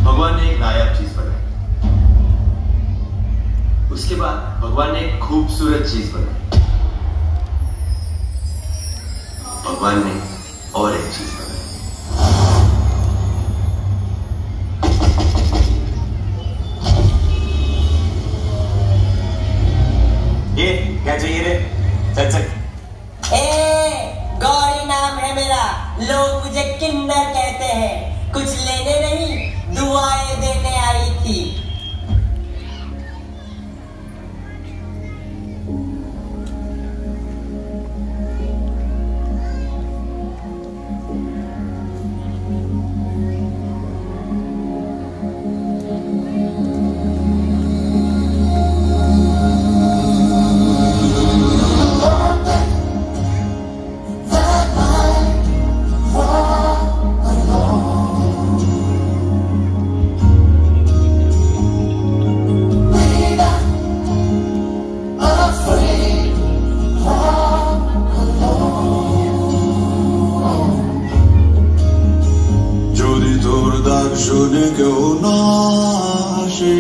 भगवान ने एक नायाब चीज बनाई। उसके बाद भगवान ने एक खूबसूरत चीज बनाई। भगवान ने और एक चीज बनाई। ये क्या चाहिए रे? चल चल। गौरी नाम है मेरा, लोग मुझे किन्नर कहते हैं। कुछ लेने नहीं, दुआएं देने आई थी। শুনে কেউ না আসে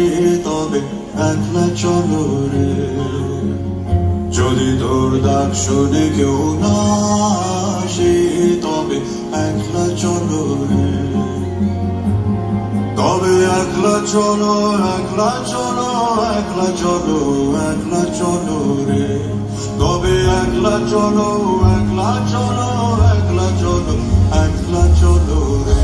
তবে একলা চলো রে, যদি তোর ডাক শুনে কেউ না আসে তবে একলা চলো রে, তবে একলা চলো একলা চলো একলা চলো একলা চলো রে, তবে একলা চলো একলা চলো একলা চলো একলা চলো রে।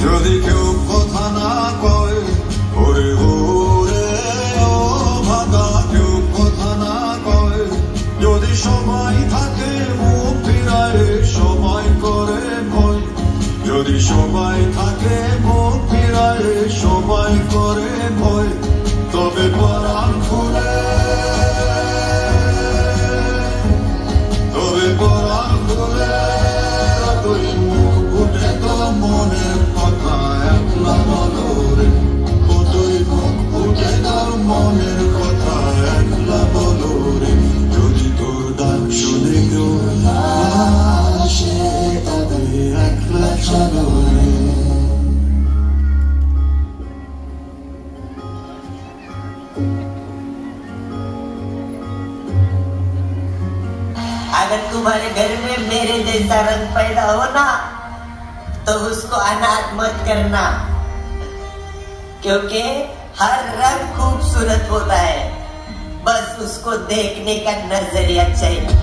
যদি কেউ কথা না কয় ওরে ওরে ও ভাগা, কেউ কথা না কয়, যদি সবাই থাকে মুখ ফিরায় সবাই করে ভয়, যদি সবাই থাকে মুখ ফিরায় সবাই করে ভয়, তবে পরাণ খুলে, তবে পরাণ খুলে তুই মুখ ফুটে তো মনের কথা একলা বলো রে, ও তুই মুখ ফুটে তোর মনের কথা একলা বলো রে, যদি তোর ডাক শুনে কেউ আসে তবে একলা চলো রে। अगर तुम्हारे घर में मेरे जैसा रंग पैदा हो ना, तो उसको अनाथ मत करना, क्योंकि हर रंग खूबसूरत होता है, बस उसको देखने का नजरिया चाहिए।